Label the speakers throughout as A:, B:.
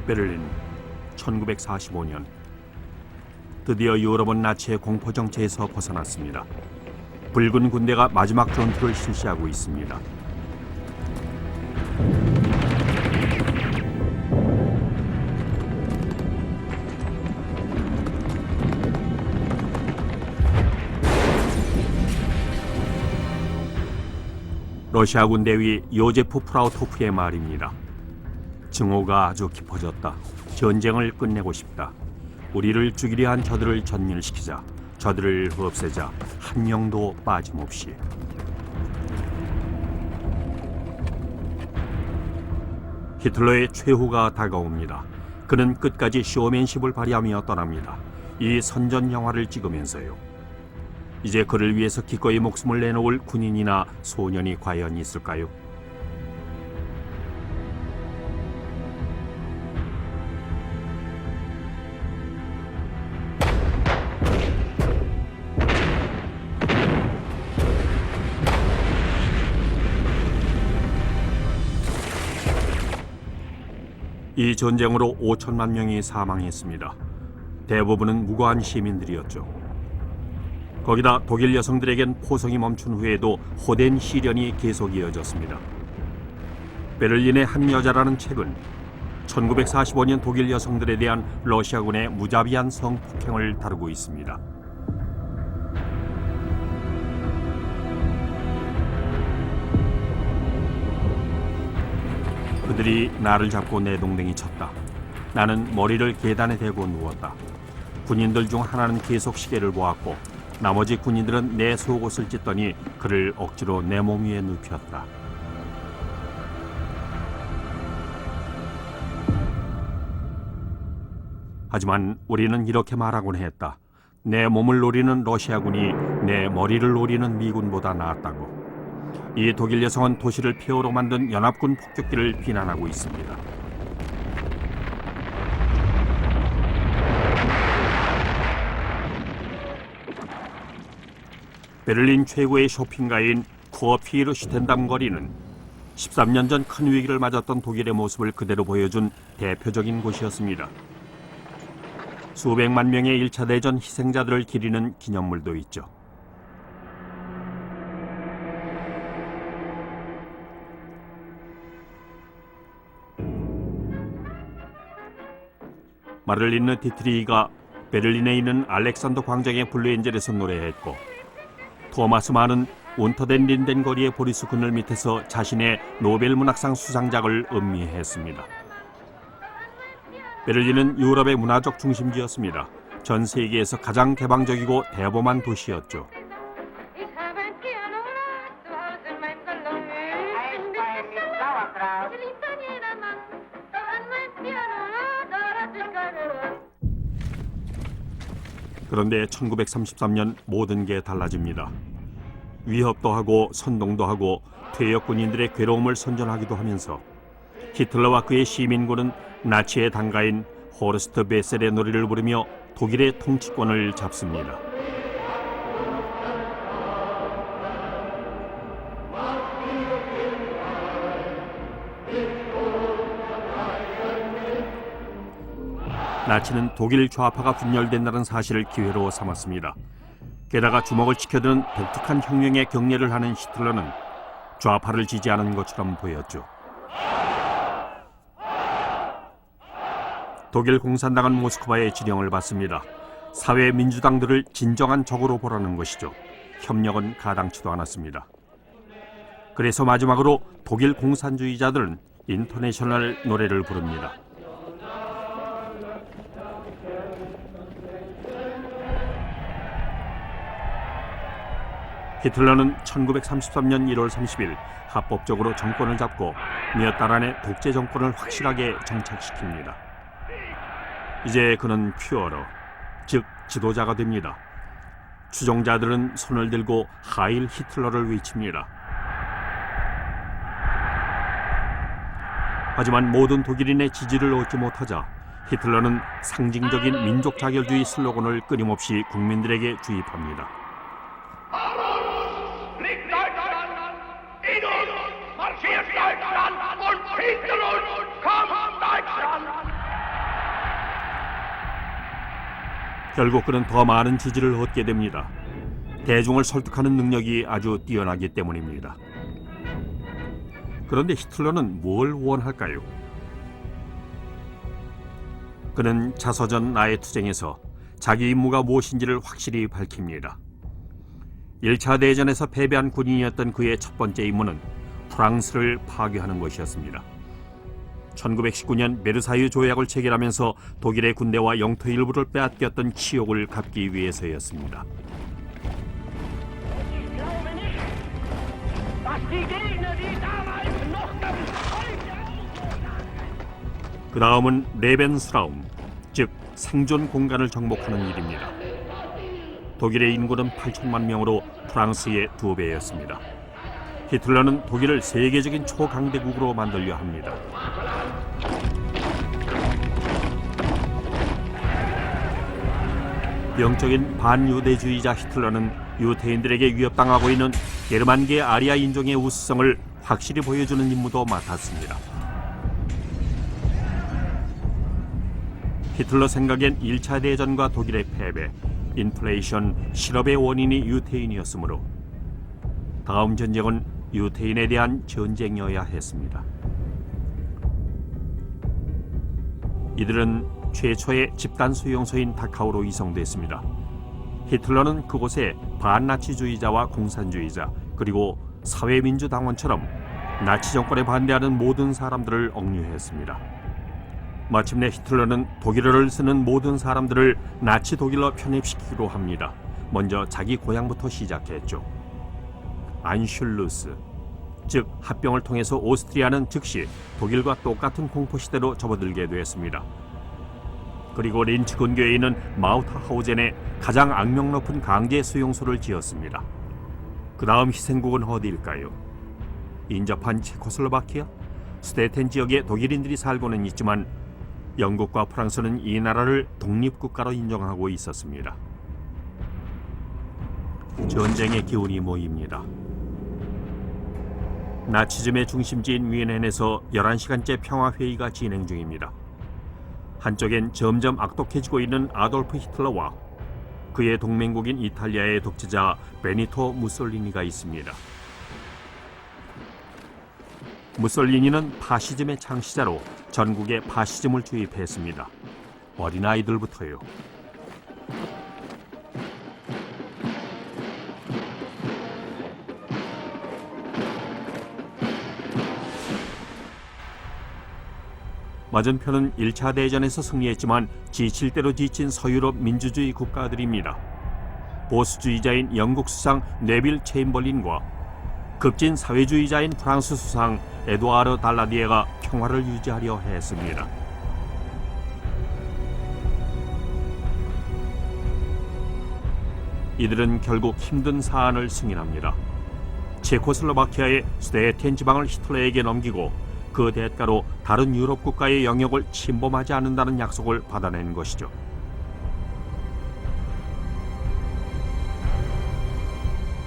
A: 베를린 1945년 드디어 유럽은 나치의 공포 정체에서 벗어났습니다. 붉은 군대가 마지막 전투를 실시하고 있습니다. 러시아 군대위 요제프 프라우토프의 말입니다. 증오가 아주 깊어졌다. 전쟁을 끝내고 싶다. 우리를 죽이려 한 저들을 전멸시키자. 저들을 없애자. 한 명도 빠짐없이. 히틀러의 최후가 다가옵니다. 그는 끝까지 쇼맨십을 발휘하며 떠납니다. 이 선전 영화를 찍으면서요. 이제 그를 위해서 기꺼이 목숨을 내놓을 군인이나 소년이 과연 있을까요? 이 전쟁으로 5천만 명이 사망했습니다. 대부분은 무고한 시민들이었죠. 거기다 독일 여성들에겐 포성이 멈춘 후에도 호된 시련이 계속 이어졌습니다. 베를린의 한 여자라는 책은 1945년 독일 여성들에 대한 러시아군의 무자비한 성폭행을 다루고 있습니다. 그들이 나를 잡고 내동댕이 쳤다. 나는 머리를 계단에 대고 누웠다. 군인들 중 하나는 계속 시계를 보았고 나머지 군인들은 내 속옷을 찢더니 그를 억지로 내 몸 위에 눕혔다. 하지만 우리는 이렇게 말하곤 했다. 내 몸을 노리는 러시아군이 내 머리를 노리는 미군보다 낫다고. 이 독일 여성은 도시를 폐허로 만든 연합군 폭격기를 비난하고 있습니다. 베를린 최고의 쇼핑가인 쿠어피르슈텐담 거리는 13년 전 큰 위기를 맞았던 독일의 모습을 그대로 보여준 대표적인 곳이었습니다. 수백만 명의 1차 대전 희생자들을 기리는 기념물도 있죠. 마를리느 디트리히가 베를린에 있는 알렉산더 광장의 블루엔젤에서 노래했고 토마스 만은 운터덴 린덴 거리의 보리스 그늘 밑에서 자신의 노벨 문학상 수상작을 음미했습니다. 베를린은 유럽의 문화적 중심지였습니다. 전 세계에서 가장 개방적이고 대범한 도시였죠. 그런데 1933년 모든 게 달라집니다. 위협도 하고 선동도 하고 퇴역 군인들의 괴로움을 선전하기도 하면서 히틀러와 그의 시민군은 나치의 당가인 호르스트 베셀의 노래를 부르며 독일의 통치권을 잡습니다. 나치는 독일 좌파가 분열된다는 사실을 기회로 삼았습니다. 게다가 주먹을 치켜드는 독특한 혁명의 경례를 하는 히틀러는 좌파를 지지하는 것처럼 보였죠. 독일 공산당은 모스크바의 지령을 받습니다. 사회민주당들을 진정한 적으로 보라는 것이죠. 협력은 가당치도 않았습니다. 그래서 마지막으로 독일 공산주의자들은 인터내셔널 노래를 부릅니다. 히틀러는 1933년 1월 30일 합법적으로 정권을 잡고 몇 달 안에 독재 정권을 확실하게 정착시킵니다. 이제 그는 퓨어러, 즉 지도자가 됩니다. 추종자들은 손을 들고 하일 히틀러를 외칩니다. 하지만 모든 독일인의 지지를 얻지 못하자 히틀러는 상징적인 민족 자결주의 슬로건을 끊임없이 국민들에게 주입합니다. 결국 그는 더 많은 지지를 얻게 됩니다. 대중을 설득하는 능력이 아주 뛰어나기 때문입니다. 그런데 히틀러는 뭘 원할까요? 그는 자서전 나의 투쟁에서 자기 임무가 무엇인지를 확실히 밝힙니다. 1차 대전에서 패배한 군인이었던 그의 첫 번째 임무는 프랑스를 파괴하는 것이었습니다. 1919년 베르사유 조약을 체결하면서 독일의 군대와 영토 일부를 빼앗겼던 치욕을 갚기 위해서였습니다. 그 다음은 레벤스라움, 즉 생존 공간을 정복하는 일입니다. 독일의 인구는 8천만 명으로 프랑스의 2배였습니다. 히틀러는 독일을 세계적인 초강대국으로 만들려 합니다. 병적인 반유대주의자 히틀러는 유태인들에게 위협당하고 있는 게르만계 아리아 인종의 우수성을 확실히 보여주는 임무도 맡았습니다. 히틀러 생각엔 1차 대전과 독일의 패배, 인플레이션, 실업의 원인이 유태인이었으므로 다음 전쟁은 유태인에 대한 전쟁이어야 했습니다. 이들은 최초의 집단 수용소인 다카우로 이송됐습니다. 히틀러는 그곳에 반나치주의자와 공산주의자 그리고 사회민주당원처럼 나치 정권에 반대하는 모든 사람들을 억류했습니다. 마침내 히틀러는 독일어를 쓰는 모든 사람들을 나치 독일로 편입시키기로 합니다. 먼저 자기 고향부터 시작했죠. 안슐루스, 즉 합병을 통해서 오스트리아는 즉시 독일과 똑같은 공포시대로 접어들게 되었습니다. 그리고 린츠 근교에 있는 마우트하우젠에 가장 악명 높은 강제 수용소를 지었습니다. 그 다음 희생국은 어디일까요? 인접한 체코슬로바키아? 수데텐 지역에 독일인들이 살고는 있지만 영국과 프랑스는 이 나라를 독립국가로 인정하고 있었습니다. 전쟁의 기운이 모입니다. 나치즘의 중심지인 뮌헨에서 11시간째 평화회의가 진행 중입니다. 한쪽엔 점점 악독해지고 있는 아돌프 히틀러와 그의 동맹국인 이탈리아의 독재자 베니토 무솔리니가 있습니다. 무솔리니는 파시즘의 창시자로 전국에 파시즘을 주입했습니다. 어린아이들부터요. 맞은편은 1차 대전에서 승리했지만 지칠 대로 지친 서유럽 민주주의 국가들입니다. 보수주의자인 영국 수상 네빌 체인벌린과 급진 사회주의자인 프랑스 수상 에두아르 달라디에가 평화를 유지하려 했습니다. 이들은 결국 힘든 사안을 승인합니다. 체코슬로바키아의 수데텐 지방을 히틀러에게 넘기고 그 대가로 다른 유럽 국가의 영역을 침범하지 않는다는 약속을 받아낸 것이죠.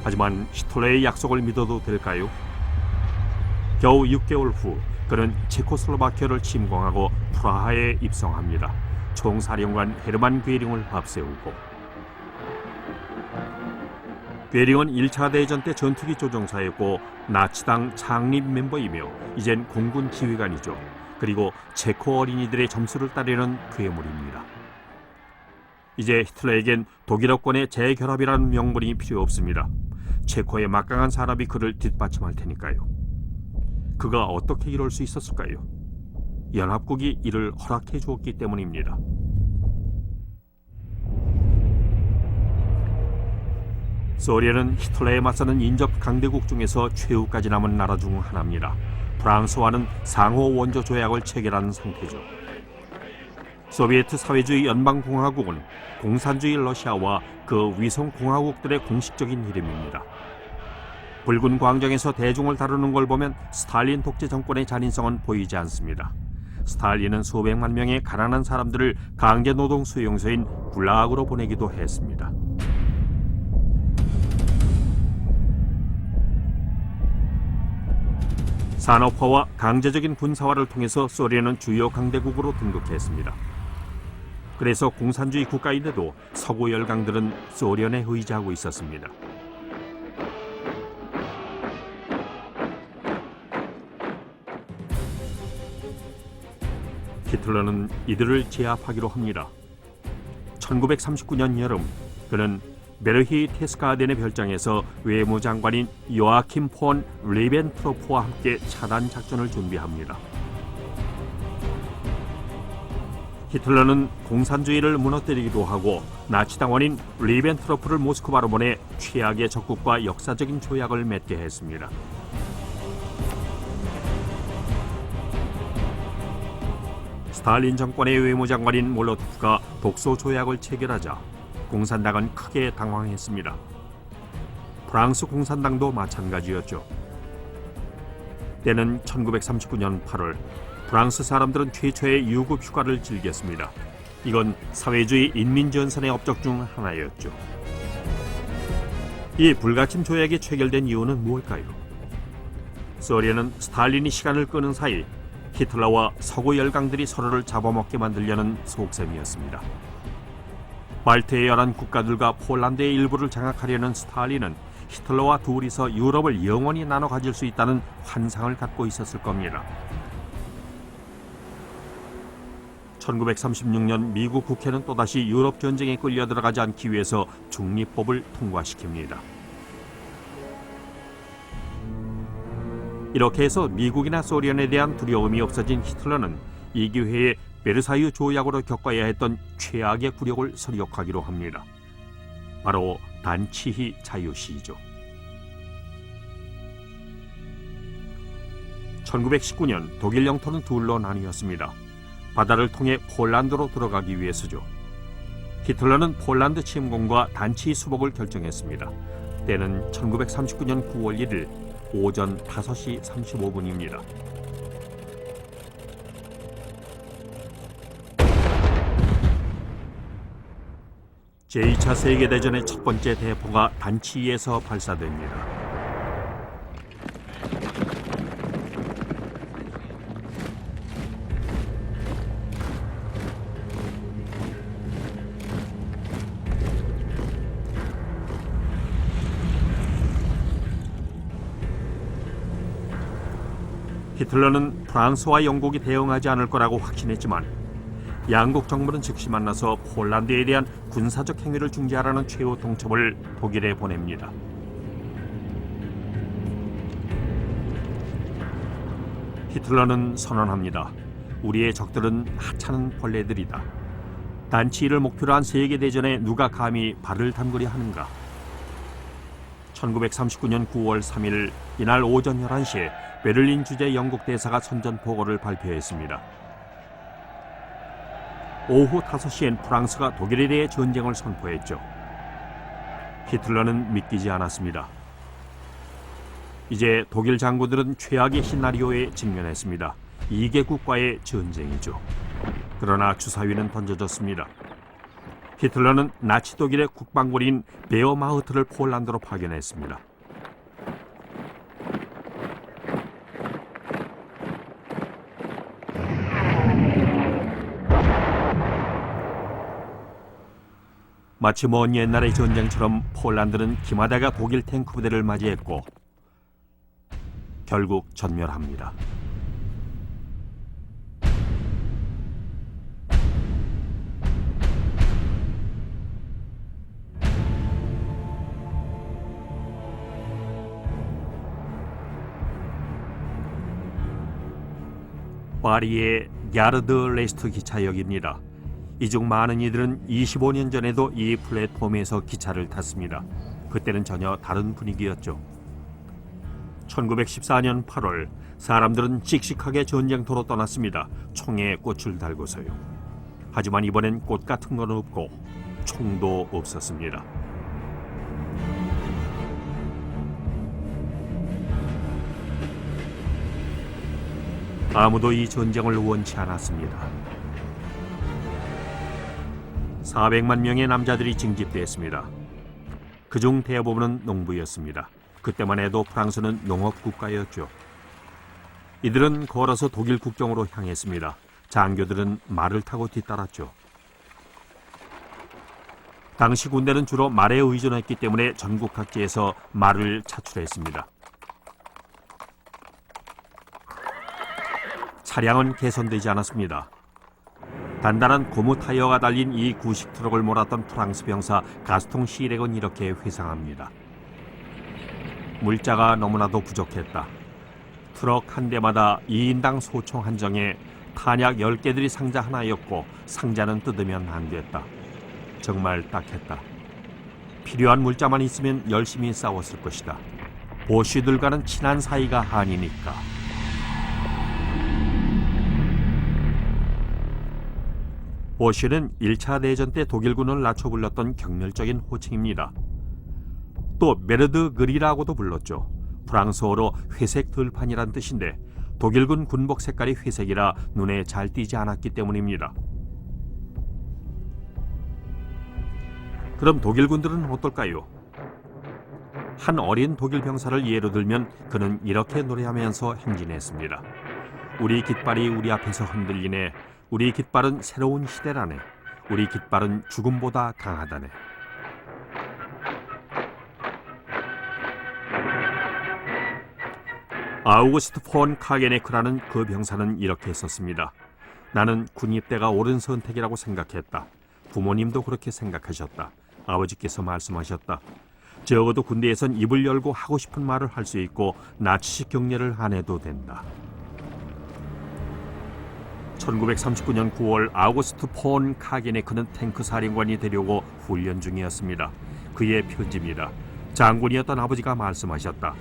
A: 하지만 히틀러의 약속을 믿어도 될까요? 겨우 6개월 후 그는 체코슬로바키아를 침공하고 프라하에 입성합니다. 총사령관 헤르만 괴링을 앞세우고 괴링은 1차 대전 때 전투기 조종사였고 나치당 창립 멤버이며 이젠 공군 지휘관이죠. 그리고 체코 어린이들의 점수를 따르는 괴물입니다. 이제 히틀러에겐 독일어권의 재결합이라는 명분이 필요 없습니다. 체코의 막강한 산업이 그를 뒷받침할 테니까요. 그가 어떻게 이럴 수 있었을까요? 연합국이 이를 허락해 주었기 때문입니다. 소련은 히틀러에 맞서는 인접 강대국 중에서 최후까지 남은 나라 중 하나입니다. 프랑스와는 상호 원조 조약을 체결한 상태죠. 소비에트 사회주의 연방공화국은 공산주의 러시아와 그 위성 공화국들의 공식적인 이름입니다. 붉은 광장에서 대중을 다루는 걸 보면 스탈린 독재 정권의 잔인성은 보이지 않습니다. 스탈린은 수백만 명의 가난한 사람들을 강제노동 수용소인 굴락으로 보내기도 했습니다. 산업화와 강제적인 군사화를 통해서 소련은 주요 강대국으로 등극했습니다. 그래서 공산주의 국가인데도 서구 열강들은 소련에 의지하고 있었습니다. 히틀러는 이들을 제압하기로 합니다. 1939년 여름 그는 베르히 테스가덴의 별장에서 외무장관인 요아킴 폰 리벤트로프와 함께 차단 작전을 준비합니다. 히틀러는 공산주의를 무너뜨리기도 하고 나치당원인 리벤트로프를 모스크바로 보내 최악의 적국과 역사적인 조약을 맺게 했습니다. 스탈린 정권의 외무장관인 몰로토프가 독소 조약을 체결하자 공산당은 크게 당황했습니다. 프랑스 공산당도 마찬가지였죠. 때는 1939년 8월 프랑스 사람들은 최초의 유급 휴가를 즐겼습니다. 이건 사회주의 인민전선의 업적 중 하나였죠. 이 불가침 조약이 체결된 이유는 무엇일까요? 소련은 스탈린이 시간을 끄는 사이 히틀러와 서구 열강들이 서로를 잡아먹게 만들려는 속셈이었습니다. 발트의 11국가들과 폴란드의 일부를 장악하려는 스탈린은 히틀러와 둘이서 유럽을 영원히 나눠 가질 수 있다는 환상을 갖고 있었을 겁니다. 1936년 미국 국회는 또다시 유럽 전쟁에 끌려 들어가지 않기 위해서 중립법을 통과시킵니다. 이렇게 해서 미국이나 소련에 대한 두려움이 없어진 히틀러는 이 기회에 베르사유 조약으로 겪어야 했던 최악의 굴욕을 설욕하기로 합니다. 바로 단치히 자유시위죠. 1919년 독일 영토는 둘로 나뉘었습니다. 바다를 통해 폴란드로 들어가기 위해서죠. 히틀러는 폴란드 침공과 단치히 수복을 결정했습니다. 때는 1939년 9월 1일 오전 5시 35분입니다. 제2차 세계대전의 첫 번째 대포가 단치히에서 발사됩니다. 히틀러는 프랑스와 영국이 대응하지 않을 거라고 확신했지만 양국 정부는 즉시 만나서 폴란드에 대한 군사적 행위를 중지하라는 최후 통첩을 독일에 보냅니다. 히틀러는 선언합니다. 우리의 적들은 하찮은 벌레들이다. 단치히를 목표로 한 세계대전에 누가 감히 발을 담그려 하는가. 1939년 9월 3일 이날 오전 11시에 베를린 주재 영국 대사가 선전 보고를 발표했습니다. 오후 5시엔 프랑스가 독일에 대해 전쟁을 선포했죠. 히틀러는 믿기지 않았습니다. 이제 독일 장군들은 최악의 시나리오에 직면했습니다. 2개국과의 전쟁이죠. 그러나 주사위는 던져졌습니다. 히틀러는 나치 독일의 국방군인 베어마흐트를 폴란드로 파견했습니다. 마치 먼 옛날의 전쟁처럼 폴란드는 기마다가 독일 탱크 부대를 맞이했고 결국 전멸합니다. 파리의 갸르드 레스트 기차역입니다. 이 중 많은 이들은 25년 전에도 이 플랫폼에서 기차를 탔습니다. 그때는 전혀 다른 분위기였죠. 1914년 8월 사람들은 씩씩하게 전쟁터로 떠났습니다. 총에 꽃을 달고서요. 하지만 이번엔 꽃 같은 건 없고 총도 없었습니다. 아무도 이 전쟁을 원치 않았습니다. 400만 명의 남자들이 징집됐습니다. 그중 대부분은 농부였습니다. 그때만 해도 프랑스는 농업 국가였죠. 이들은 걸어서 독일 국경으로 향했습니다. 장교들은 말을 타고 뒤따랐죠. 당시 군대는 주로 말에 의존했기 때문에 전국 각지에서 말을 차출했습니다. 차량은 개선되지 않았습니다. 단단한 고무 타이어가 달린 이 구식 트럭을 몰았던 프랑스 병사 가스통 시렉은 이렇게 회상합니다. 물자가 너무나도 부족했다. 트럭 한 대마다 2인당 소총 한정에 탄약 10개들이 상자 하나였고 상자는 뜯으면 안 됐다. 정말 딱했다. 필요한 물자만 있으면 열심히 싸웠을 것이다. 보쉬들과는 친한 사이가 아니니까. 보쉬는 1차 대전 때 독일군을 낮춰 불렀던 경멸적인 호칭입니다. 또 메르드 그리라고도 불렀죠. 프랑스어로 회색 들판이란 뜻인데 독일군 군복 색깔이 회색이라 눈에 잘 띄지 않았기 때문입니다. 그럼 독일군들은 어떨까요? 한 어린 독일 병사를 예로 들면 그는 이렇게 노래하면서 행진했습니다. 우리 깃발이 우리 앞에서 흔들리네. 우리 깃발은 새로운 시대라네. 우리 깃발은 죽음보다 강하다네. 아우구스트 폰 카게네크라는 그 병사는 이렇게 썼습니다. 나는 군입대가 옳은 선택이라고 생각했다. 부모님도 그렇게 생각하셨다. 아버지께서 말씀하셨다. 적어도 군대에선 입을 열고 하고 싶은 말을 할 수 있고 나치식 격려를 안 해도 된다. 1939년 9월 아우구스트 폰 카게네크는 탱크 사령관이 되려고 훈련 중이었습니다. 그의 편지입니다. 장군이었던 아버지가 말씀하셨다.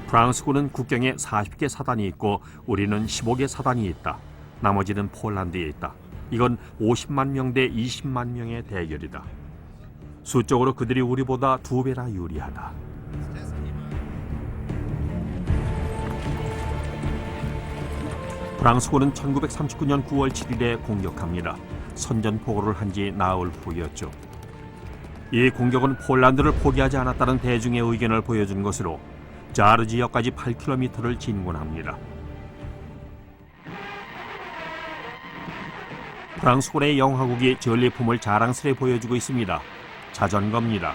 A: 프랑스군은 국경에 40개 사단이 있고 우리는 15개 사단이 있다. 나머지는 폴란드에 있다. 이건 50만 명 대 20만 명의 대결이다. 수적으로 그들이 우리보다 2배나 유리하다. 프랑스군은 1939년 9월 7일에 공격합니다. 선전포고를 한 지 나흘 후였죠. 이 공격은 폴란드를 포기하지 않았다는 대중의 의견을 보여준 것으로 자르 지역까지 8km를 진군합니다. 프랑스군의 영화국이 전리품을 자랑스레 보여주고 있습니다. 자전거입니다.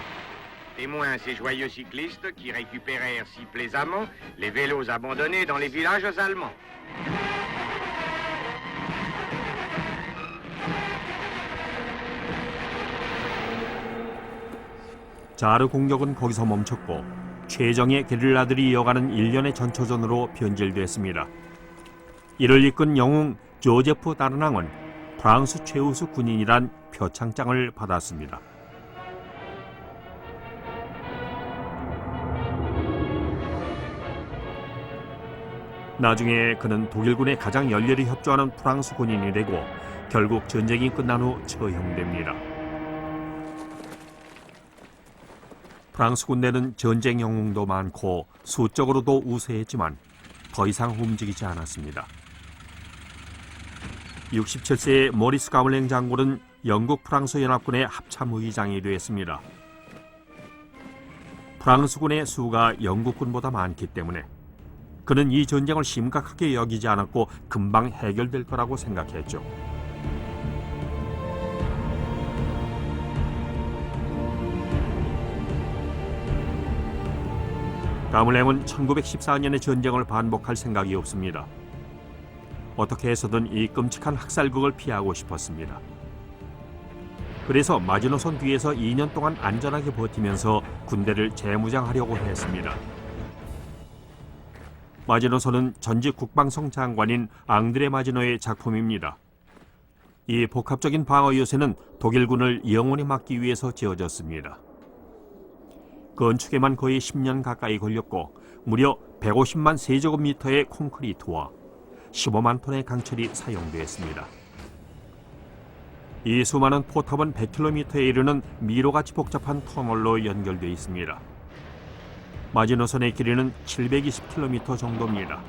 B: Témoins ces joyeux cyclistes qui récupérèrent si plaisamment les vélos abandonnés dans les villages allemands.
A: 자르 공격은 거기서 멈췄고 최정예 게릴라들이 이어가는 일련의 전초전으로 변질됐습니다. 이를 이끈 영웅 조제프 다르낭은 프랑스 최우수 군인이란 표창장을 받았습니다. 나중에 그는 독일군에 가장 열렬히 협조하는 프랑스 군인이 되고 결국 전쟁이 끝난 후 처형됩니다. 프랑스 군대는 전쟁 영웅도 많고 수적으로도 우세했지만 더 이상 움직이지 않았습니다. 67세의 모리스 가물랭 장군은 영국 프랑스 연합군의 합참 의장이 되었습니다. 프랑스군의 수가 영국군보다 많기 때문에 그는 이 전쟁을 심각하게 여기지 않았고 금방 해결될 거라고 생각했죠. 가물랭은 1914년의 전쟁을 반복할 생각이 없습니다. 어떻게 해서든 이 끔찍한 학살극을 피하고 싶었습니다. 그래서 마지노선 뒤에서 2년 동안 안전하게 버티면서 군대를 재무장하려고 했습니다. 마지노선은 전직 국방성 장관인 앙드레 마지노의 작품입니다. 이 복합적인 방어 요새는 독일군을 영원히 막기 위해서 지어졌습니다. 건축에만 거의 10년 가까이 걸렸고 무려 150만 세제곱미터의 콘크리트와 15만 톤의 강철이 사용되었습니다. 이 수많은 포탑은 100km에 이르는 미로같이 복잡한 터널로 연결되어 있습니다. 마지노선의 길이는 720km 정도입니다.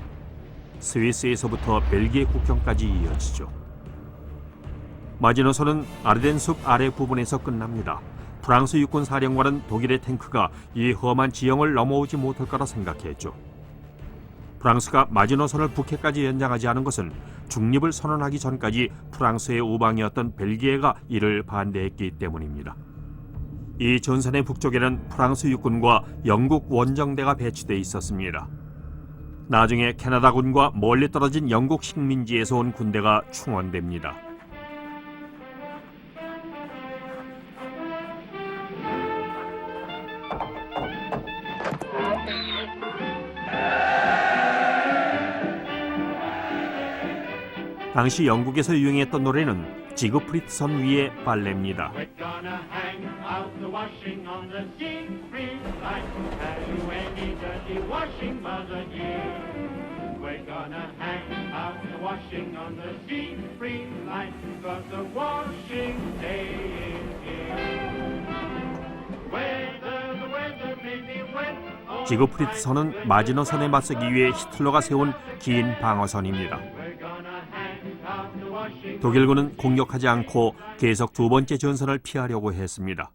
A: 스위스에서부터 벨기에 국경까지 이어지죠. 마지노선은 아르덴숲 아래 부분에서 끝납니다. 프랑스 육군 사령관은 독일의 탱크가 이 험한 지형을 넘어오지 못할 거라 생각했죠. 프랑스가 마지노선을 북해까지 연장하지 않은 것은 중립을 선언하기 전까지 프랑스의 우방이었던 벨기에가 이를 반대했기 때문입니다. 이 전선의 북쪽에는 프랑스 육군과 영국 원정대가 배치돼 있었습니다. 나중에 캐나다군과 멀리 떨어진 영국 식민지에서 온 군대가 충원됩니다. 당시 영국에서 유행했던 노래는 지그프리트 선 위의 발레입니다.
C: We're gonna hang out the washing on the Siegfried Line. Have you any dirty washing, mother dear? We're gonna hang out the washing on the Siegfried Line. 'Cause the washing day is here. Whether the weather may be wet or
A: 지그프리트 선은 마지노 선에 맞서기 위해 히틀러가 세운 긴 방어선입니다.
C: we're gonna hang out the washing.
A: 독일군은 공격하지 않고 계속 두 번째 전선을 피하려고 했습니다.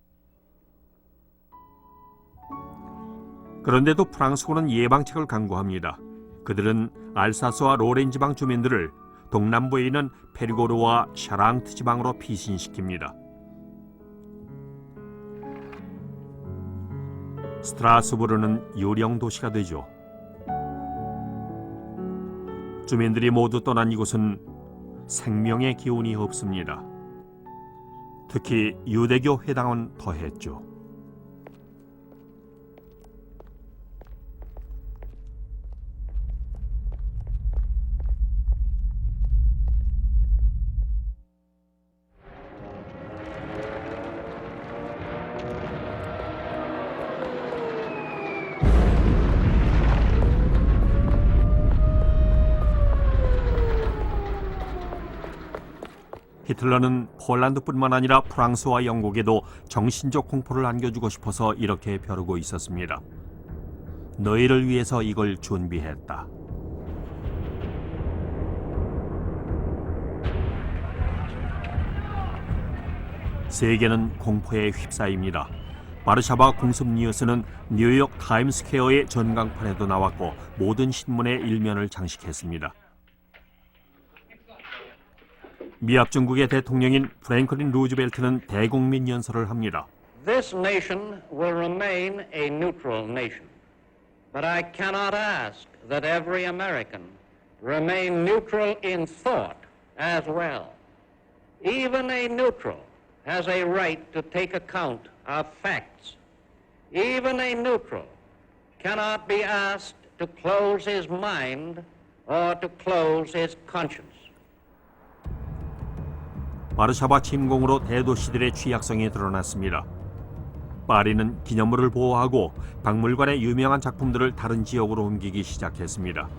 A: 그런데도 프랑스군은 예방책을 강구합니다. 그들은 알사스와 로렌 지방 주민들을 동남부에 있는 페리고르와 샤랑트 지방으로 피신시킵니다. 스트라스부르는 유령 도시가 되죠. 주민들이 모두 떠난 이곳은 생명의 기운이 없습니다. 특히 유대교 회당은 더했죠. 히틀러는 폴란드뿐만 아니라 프랑스와 영국에도 정신적 공포를 안겨주고 싶어서 이렇게 벼르고 있었습니다. 너희를 위해서 이걸 준비했다. 세계는 공포에 휩싸입니다. 바르샤바 공습 뉴스는 뉴욕 타임스퀘어의 전광판에도 나왔고 모든 신문의 일면을 장식했습니다. 미합중국의 대통령인 프랭클린 루즈벨트는 대국민 연설을 합니다.
D: This nation will remain a neutral nation, but I cannot ask that every American remain neutral in thought as well. Even a neutral has a right to take account of facts. Even a neutral cannot be asked to close his mind or to close his conscience.
A: 바르샤바 침공으로 대도시들의 취약성이 드러났습니다. 파리는 기념물을 보호하고 박물관의 유명한 작품들을 다른 지역으로 옮기기 시작했습니다.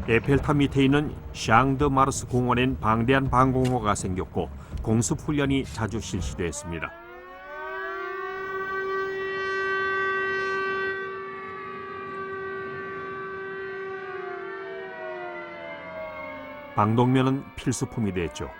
A: 에펠탑 밑에 있는 샹드 마르스 공원엔 방대한 방공호가 생겼고 공습 훈련이 자주 실시됐습니다. 방독면은 필수품이 됐죠.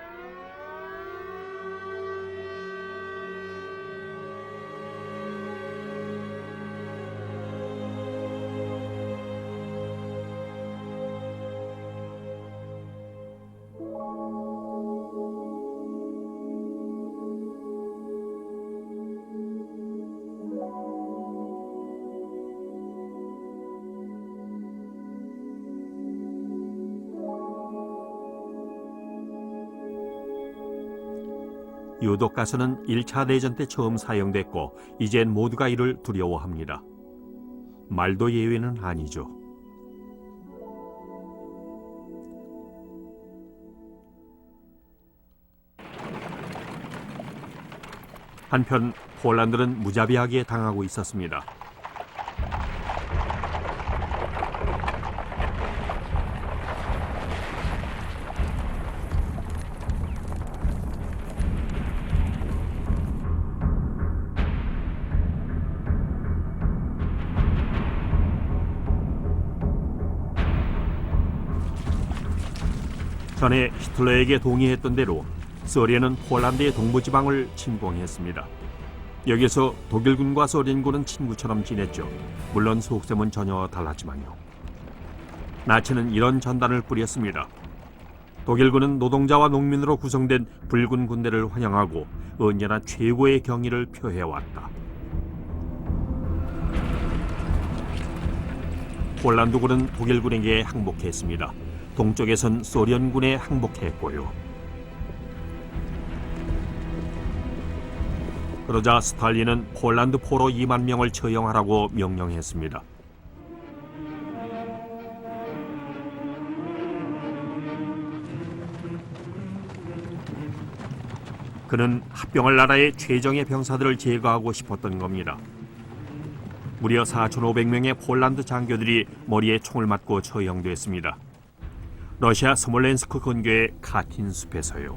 A: 유독가스는 1차 대전 때 처음 사용됐고 이젠 모두가 이를 두려워합니다. 말도 예외는 아니죠. 한편 폴란드는 무자비하게 당하고 있었습니다. 전에 히틀러에게 동의했던 대로 소련은 폴란드의 동부지방을 침공했습니다. 여기서 독일군과 소련군은 친구처럼 지냈죠. 물론 속셈은 전혀 달랐지만요. 나치는 이런 전단을 뿌렸습니다. 독일군은 노동자와 농민으로 구성된 붉은 군대를 환영하고 언제나 최고의 경의를 표해왔다. 폴란드군은 독일군에게 항복했습니다. 동쪽에선 소련군에 항복했고요. 그러자 스탈린은 폴란드 포로 2만 명을 처형하라고 명령했습니다. 그는 합병할 나라의 최정예 병사들을 제거하고 싶었던 겁니다. 무려 4,500명의 폴란드 장교들이 머리에 총을 맞고 처형됐습니다. 러시아 스몰렌스크 근교의 카틴 숲에서요.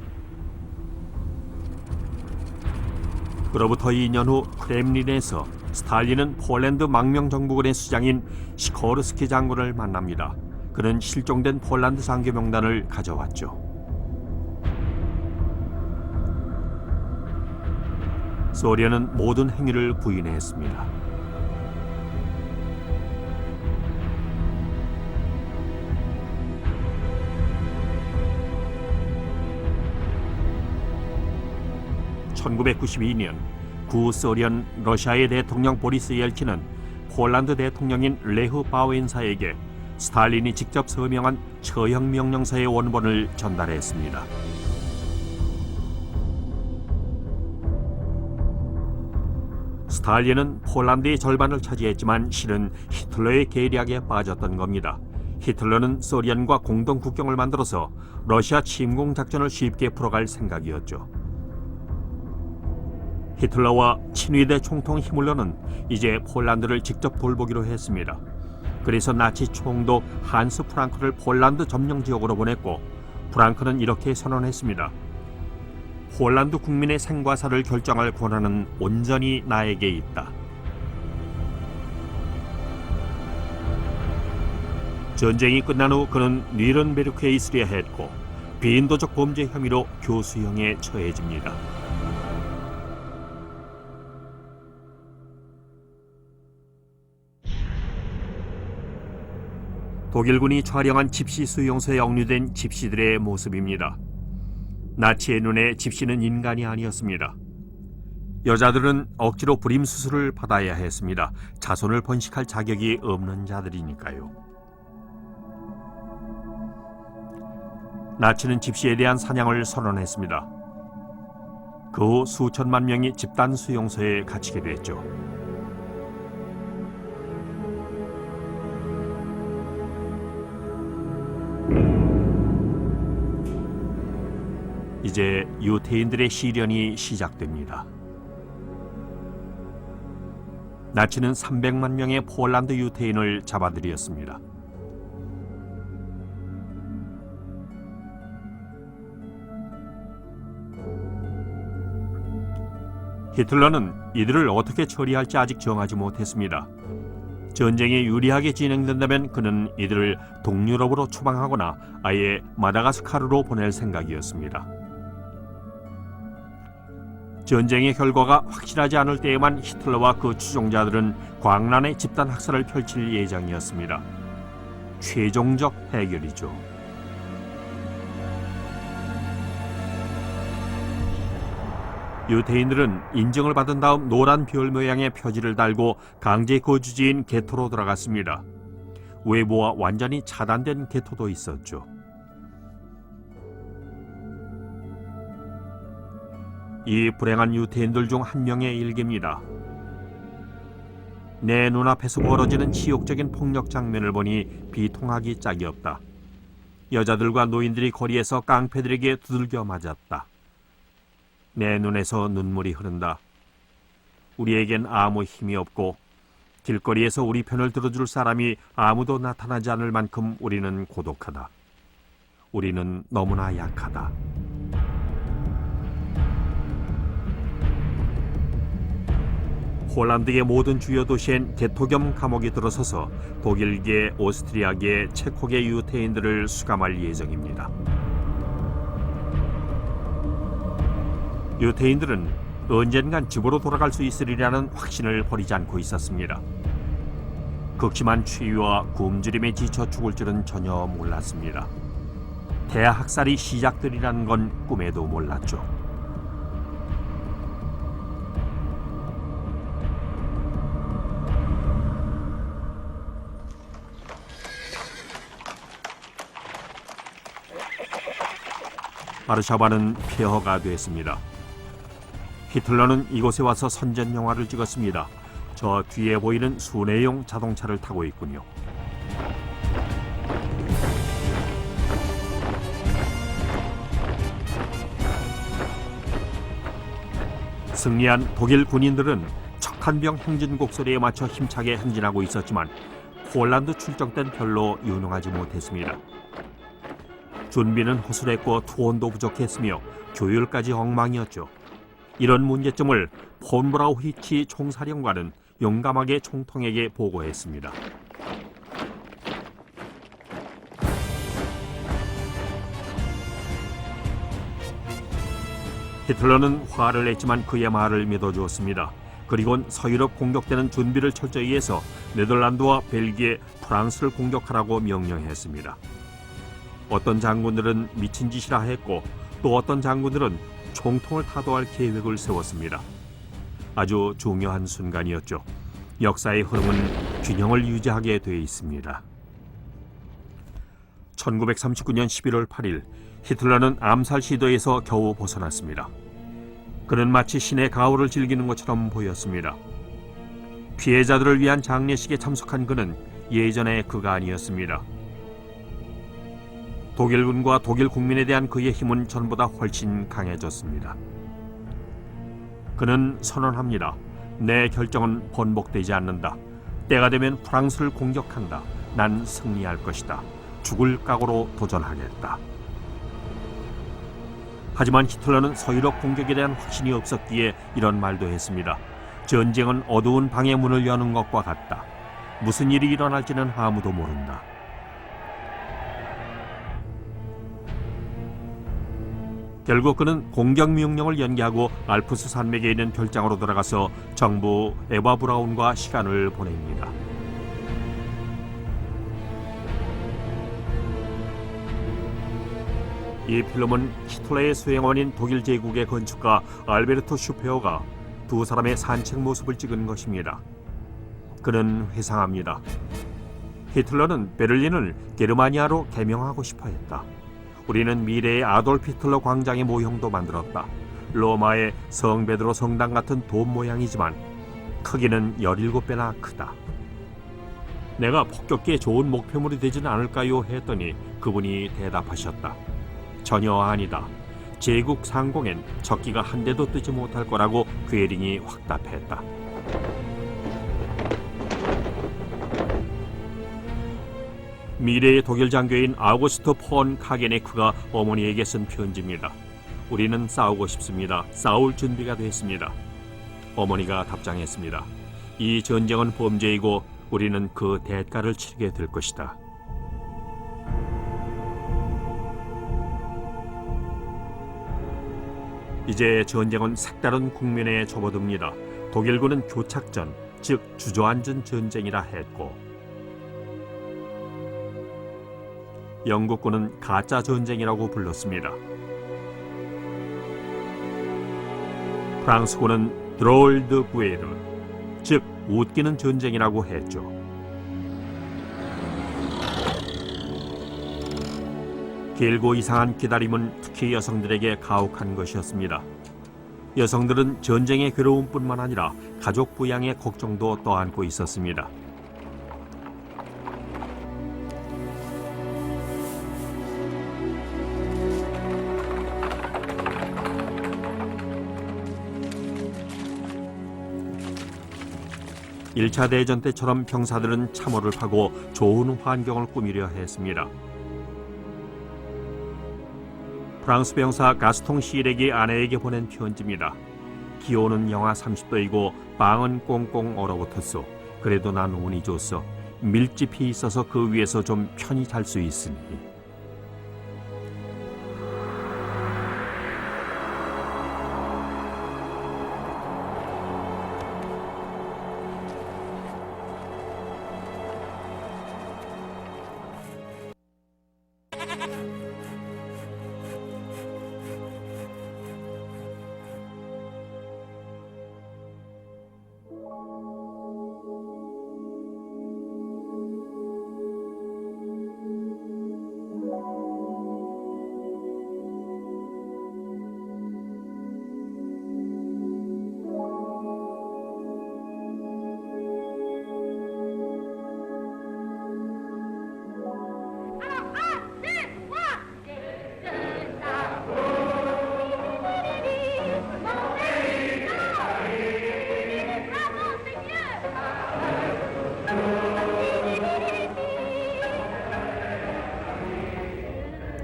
A: 그로부터 2년 후 크렘린에서 스탈린은 폴란드 망명정부군의 수장인 시코르스키 장군을 만납니다. 그는 실종된 폴란드 장교 명단을 가져왔죠. 소련은 모든 행위를 부인했습니다. (1992년) 구소련 러시아의 대통령 보리스 옐친은 폴란드 대통령인 레흐 바웬사에게 스탈린이 직접 서명한 처형 명령서의 원본을 전달했습니다. 스탈린은 폴란드의 절반을 차지했지만 실은 히틀러의 계략에 빠졌던 겁니다. 히틀러는 소련과 공동 국경을 만들어서 러시아 침공 작전을 쉽게 풀어갈 생각이었죠. 히틀러와 친위대 총통 히물러는 이제 폴란드를 직접 돌보기로 했습니다. 그래서 나치 총독 한스 프랑크를 폴란드 점령 지역으로 보냈고, 프랑크는 이렇게 선언했습니다. 폴란드 국민의 생과 사를 결정할 권한은 온전히 나에게 있다. 전쟁이 끝난 후 그는 뉘른베르크에 있으려 했고 비인도적 범죄 혐의로 교수형에 처해집니다. 독일군이 촬영한 집시 수용소에 억류된 집시들의 모습입니다. 나치의 눈에 집시는 인간이 아니었습니다. 여자들은 억지로 불임 수술을 받아야 했습니다. 자손을 번식할 자격이 없는 자들이니까요. 나치는 집시에 대한 사냥을 선언했습니다. 그 후 수천만 명이 집단 수용소에 갇히게 됐죠. 이제 유태인들의 시련이 시작됩니다. 나치는 300만 명의 폴란드 유태인을 잡아들였습니다. 히틀러는 이들을 어떻게 처리할지 아직 정하지 못했습니다. 전쟁이 유리하게 진행된다면 그는 이들을 동유럽으로 추방하거나 아예 마다가스카르로 보낼 생각이었습니다. 전쟁의 결과가 확실하지 않을 때에만 히틀러와 그 추종자들은 광란의 집단 학살을 펼칠 예정이었습니다. 최종적 해결이죠. 유태인들은 인증을 받은 다음 노란 별 모양의 표지를 달고 강제 거주지인 게토로 들어갔습니다. 외부와 완전히 차단된 게토도 있었죠. 이 불행한 유태인들 중 한 명의 일기입니다. 내 눈앞에서 벌어지는 치욕적인 폭력 장면을 보니 비통하기 짝이 없다. 여자들과 노인들이 거리에서 깡패들에게 두들겨 맞았다. 내 눈에서 눈물이 흐른다. 우리에겐 아무 힘이 없고 길거리에서 우리 편을 들어줄 사람이 아무도 나타나지 않을 만큼 우리는 고독하다. 우리는 너무나 약하다. 폴란드의 모든 주요 도시엔 게토 겸 감옥이 들어서서 독일계, 오스트리아계, 체코계 유태인들을 수감할 예정입니다. 유태인들은 언젠간 집으로 돌아갈 수 있으리라는 확신을 버리지 않고 있었습니다. 극심한 추위와 굶주림에 지쳐 죽을 줄은 전혀 몰랐습니다. 대학살이 시작되리라는 건 꿈에도 몰랐죠. 와르샤바는 폐허가 됐습니다. 히틀러는 이곳에 와서 선전 영화를 찍었습니다. 저 뒤에 보이는 순회용 자동차를 타고 있군요. 승리한 독일 군인들은 척탄병 행진곡 소리에 맞춰 힘차게 행진하고 있었지만 폴란드 출정 땐 별로 유능하지 못했습니다. 준비는 허술했고 투혼도 부족했으며 조율까지 엉망이었죠. 이런 문제점을 폰 브라우히치 총사령관은 용감하게 총통에게 보고했습니다. 히틀러는 화를 냈지만 그의 말을 믿어주었습니다. 그리고는 서유럽 공격되는 준비를 철저히 해서 네덜란드와 벨기에, 프랑스를 공격하라고 명령했습니다. 어떤 장군들은 미친 짓이라 했고 또 어떤 장군들은 총통을 타도할 계획을 세웠습니다. 아주 중요한 순간이었죠. 역사의 흐름은 균형을 유지하게 돼 있습니다. 1939년 11월 8일 히틀러는 암살 시도에서 겨우 벗어났습니다. 그는 마치 신의 가호를 즐기는 것처럼 보였습니다. 피해자들을 위한 장례식에 참석한 그는 예전의 그가 아니었습니다. 독일군과 독일 국민에 대한 그의 힘은 전보다 훨씬 강해졌습니다. 그는 선언합니다. 내 결정은 번복되지 않는다. 때가 되면 프랑스를 공격한다. 난 승리할 것이다. 죽을 각오로 도전하겠다. 하지만 히틀러는 서유럽 공격에 대한 확신이 없었기에 이런 말도 했습니다. 전쟁은 어두운 방의 문을 여는 것과 같다. 무슨 일이 일어날지는 아무도 모른다. 결국 그는 공격 명령을 연기하고 알프스 산맥에 있는 별장으로 돌아가서 정부 에바 브라운과 시간을 보냅니다. 이 필름은 히틀러의 수행원인 독일 제국의 건축가 알베르토 슈페어가 두 사람의 산책 모습을 찍은 것입니다. 그는 회상합니다. 히틀러는 베를린을 게르마니아로 개명하고 싶어 했다. 우리는 미래의 아돌프 히틀러 광장의 모형도 만들었다. 로마의 성 베드로 성당 같은 돔 모양이지만 크기는 17배나 크다. 내가 폭격기에 좋은 목표물이 되지는 않을까요? 했더니 그분이 대답하셨다. 전혀 아니다. 제국 상공엔 적기가 한 대도 뜨지 못할 거라고 괴링이 확답했다. 미래의 독일 장교인 아우구스트 폰 카게네크가 어머니에게 쓴 편지입니다. 우리는 싸우고 싶습니다. 싸울 준비가 됐습니다. 어머니가 답장했습니다. 이 전쟁은 범죄이고 우리는 그 대가를 치르게 될 것이다. 이제 전쟁은 색다른 국면에 접어듭니다. 독일군은 교착전, 즉 주저앉은 전쟁이라 했고 영국군은 가짜 전쟁이라고 불렀습니다. 프랑스군은 드롤 드 구에르, 즉 웃기는 전쟁이라고 했죠. 길고 이상한 기다림은 특히 여성들에게 가혹한 것이었습니다. 여성들은 전쟁의 괴로움뿐만 아니라 가족 부양의 걱정도 떠안고 있었습니다. (1차) 대전 때처럼 병사들은 참호를 파고 좋은 환경을 꾸미려 했습니다. 프랑스 병사 가스통 시렉이 아내에게 보낸 편지입니다. 기온은 영하 30도이고 빵은 꽁꽁 얼어붙었소. 그래도 난 운이 좋소. 밀집이 있어서 그 위에서 좀 편히 잘 수 있으니.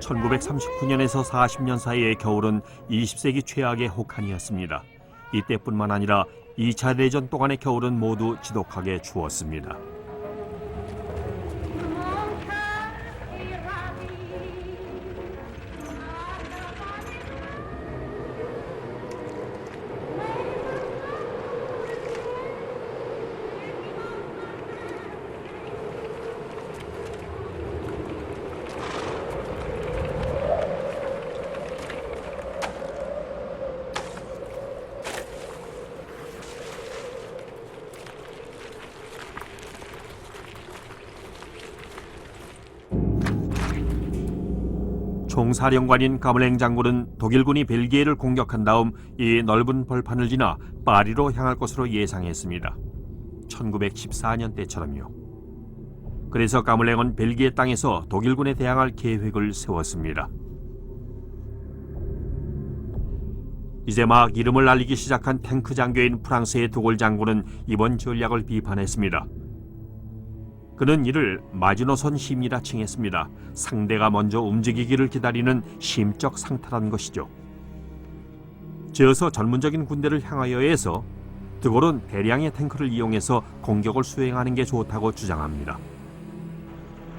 A: 1939년에서 40년 사이의 겨울은 20세기 최악의 혹한이었습니다. 이때뿐만 아니라 2차 대전 동안의 겨울은 모두 지독하게 추웠습니다. 총사령관인 가물랭 장군은 독일군이 벨기에를 공격한 다음 이 넓은 벌판을 지나 파리로 향할 것으로 예상했습니다. 1914년 때처럼요. 그래서 가물랭은 벨기에 땅에서 독일군에 대항할 계획을 세웠습니다. 이제 막 이름을 알리기 시작한 탱크 장교인 프랑스의 드골 장군은 이번 전략을 비판했습니다. 그는 이를 마지노선 심이라 칭했습니다. 상대가 먼저 움직이기를 기다리는 심적 상탈한 것이죠. 저서 전문적인 군대를 향하여 해서 드골은 대량의 탱크를 이용해서 공격을 수행하는 게 좋다고 주장합니다.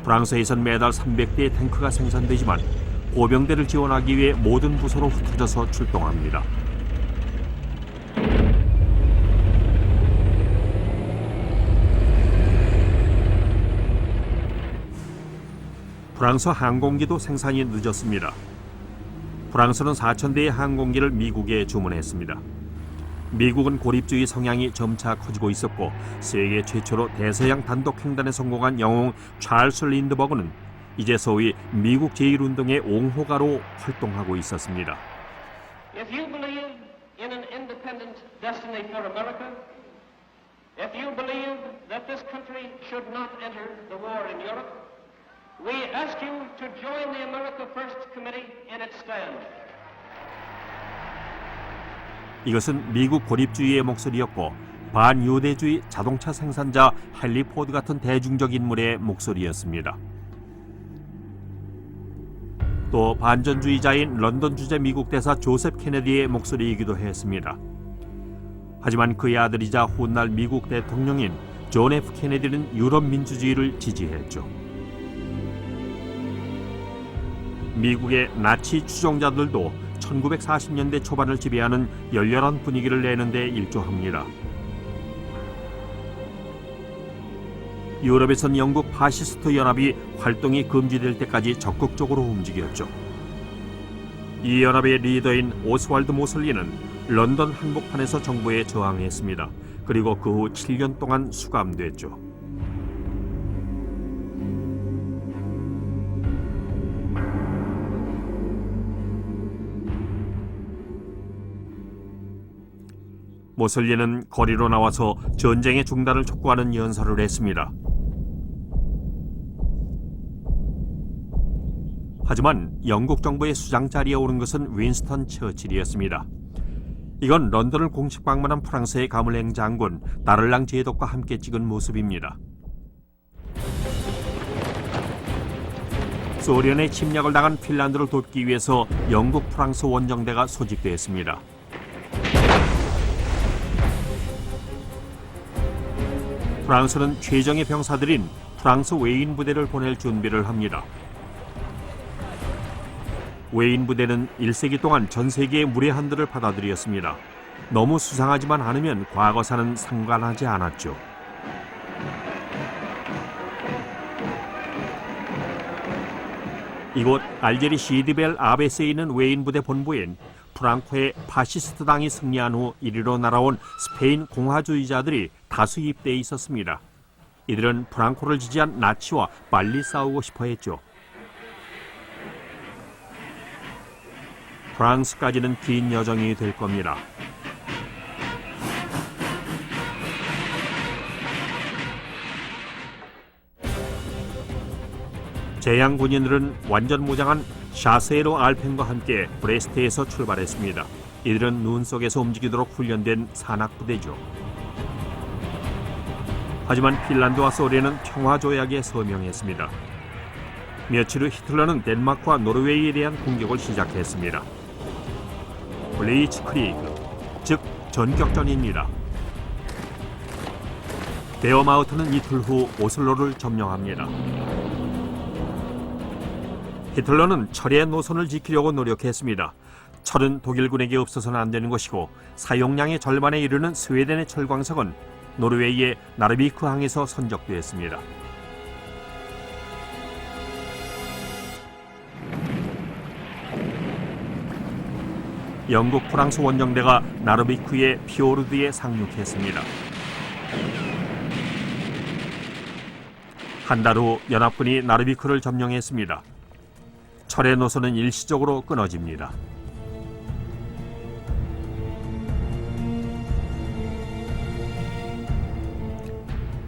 A: 프랑스에선 매달 300대의 탱크가 생산되지만 보병대를 지원하기 위해 모든 부서로 흩어져서 출동합니다. 프랑스 항공기도 생산이 늦었습니다. 프랑스는 4,000대의 항공기를 미국에 주문했습니다. 미국은 고립주의 성향이 점차 커지고 있었고 세계 최초로 대서양 단독 횡단에 성공한 영웅 찰스 린드버그는 이제 소위 미국 제1운동의 옹호가로 활동하고 있었습니다.
E: If you believe in an independent destiny for America, if you believe that this country should not enter the war in Europe, we ask you to join the America First Committee in its stand.
A: 이것은 미국 고립주의의 목소리였고 반유대주의 자동차 생산자 헨리 포드 같은 대중적 인물의 목소리였습니다. 또 반전주의자인 런던 주재 미국 대사 조셉 케네디의 목소리이기도 했습니다. 하지만 그의 아들이자 훗날 미국 대통령인 존 F 케네디는 유럽 민주주의를 지지했죠. 미국의 나치 추종자들도 1940년대 초반을 지배하는 열렬한 분위기를 내는 데 일조합니다. 유럽에선 영국 파시스트 연합이 활동이 금지될 때까지 적극적으로 움직였죠. 이 연합의 리더인 오스왈드 모슬리는 런던 한복판에서 정부에 저항했습니다. 그리고 그 후 7년 동안 수감됐죠. 모슬리는 거리로 나와서 전쟁의 중단을 촉구하는 연설을 했습니다. 하지만 영국 정부의 수장 자리에 오른 것은 윈스턴 처칠이었습니다. 이건 런던을 공식 방문한 프랑스의 가물랭 장군 다를랑 제독과 함께 찍은 모습입니다. 소련의 침략을 당한 핀란드를 돕기 위해서 영국 프랑스 원정대가 소집되었습니다. 프랑스는 최정예 병사들인 프랑스 웨인 부대를 보낼 준비를 합니다. 웨인 부대는 1세기 동안 전 세계의 무례한들을 받아들였습니다. 너무 수상하지만 않으면 과거사는 상관하지 않았죠. 이곳 알제리 시디벨 아베스에 있는 웨인 부대 본부엔 프랑코의 파시스트 당이 승리한 후 이리로 날아온 스페인 공화주의자들이 다수 입대해 있었습니다. 이들은 프랑코를 지지한 나치와 빨리 싸우고 싶어 했죠. 프랑스까지는 긴 여정이 될 겁니다. 제양 군인들은 완전 무장한 샤세로 알펜과 함께 브레스트에서 출발했습니다. 이들은 눈 속에서 움직이도록 훈련된 산악부대죠. 하지만 핀란드와 소련은 평화조약에 서명했습니다. 며칠 후 히틀러는 덴마크와 노르웨이에 대한 공격을 시작했습니다. 블리츠크리그, 즉 전격전입니다. 베어마우트는 이틀 후 오슬로를 점령합니다. 히틀러는 철의 노선을 지키려고 노력했습니다. 철은 독일군에게 없어서는 안 되는 것이고 사용량의 절반에 이르는 스웨덴의 철광석은 노르웨이의 나르비크항에서 선적되었습니다. 영국 프랑스 원정대가 나르비크의 피오르드에 상륙했습니다. 한 달 후 연합군이 나르비크를 점령했습니다. 철의 노선은 일시적으로 끊어집니다.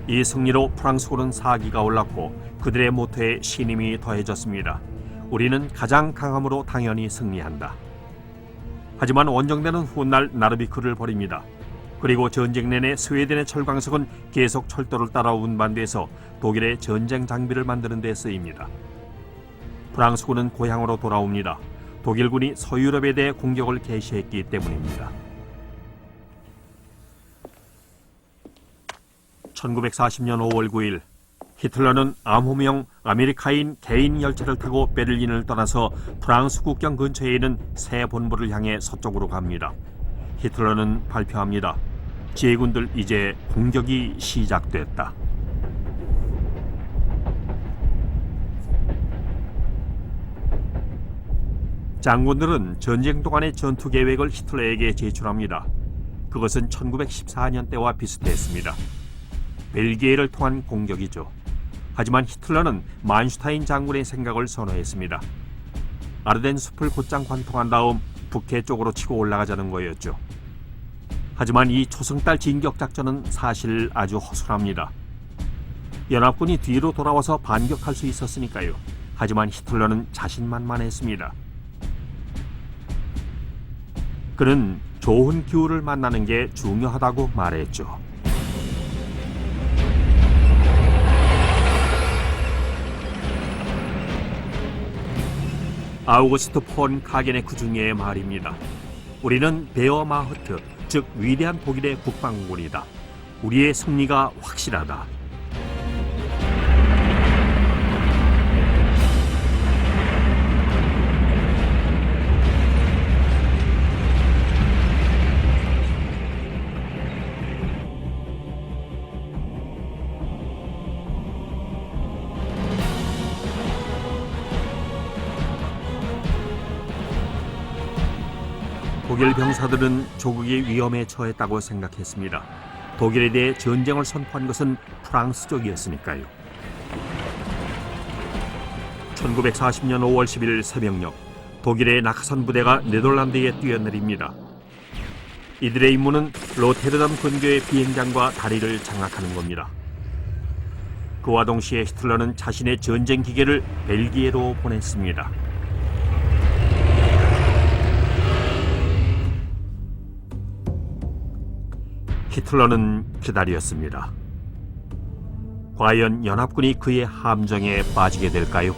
A: 이 승리로 프랑스군은 사기가 올랐고 그들의 모토에 신임이 더해졌습니다. 우리는 가장 강함으로 당연히 승리한다. 하지만 원정대는 훗날 나르비크를 버립니다. 그리고 전쟁 내내 스웨덴의 철광석은 계속 철도를 따라 운반돼서 독일의 전쟁 장비를 만드는 데 쓰입니다. 프랑스군은 고향으로 돌아옵니다. 독일군이 서유럽에 대해 공격을 개시했기 때문입니다. 1940년 5월 9일 히틀러는 암호명 아메리카인 개인 열차를 타고 베를린을 떠나서 프랑스 국경 근처에 있는 새 본부를 향해 서쪽으로 갑니다. 히틀러는 발표합니다. 제군들 이제 공격이 시작됐다. 장군들은 전쟁 동안의 전투 계획을 히틀러에게 제출합니다. 그것은 1914년 때와 비슷했습니다. 벨기에를 통한 공격이죠. 하지만 히틀러는 만슈타인 장군의 생각을 선호했습니다. 아르덴 숲을 곧장 관통한 다음 북해 쪽으로 치고 올라가자는 거였죠. 하지만 이 초승달 진격작전은 사실 아주 허술합니다. 연합군이 뒤로 돌아와서 반격할 수 있었으니까요. 하지만 히틀러는 자신만만했습니다. 그는 좋은 기후를 만나는 게 중요하다고 말했죠. 아우구스트 폰 카게네크 중의 말입니다. 우리는 베어마흐트, 즉 위대한 독일의 국방군이다. 우리의 승리가 확실하다. 독일 병사들은 조국이 위험에 처했다고 생각했습니다. 독일에 대해 전쟁을 선포한 것은 프랑스 쪽이었으니까요. 1940년 5월 10일 새벽녘 독일의 낙하산 부대가 네덜란드에 뛰어내립니다. 이들의 임무는 로테르담 근교의 비행장과 다리를 장악하는 겁니다. 그와 동시에 히틀러는 자신의 전쟁 기계를 벨기에로 보냈습니다. 히틀러는 기다렸습니다. 과연 연합군이 그의 함정에 빠지게 될까요?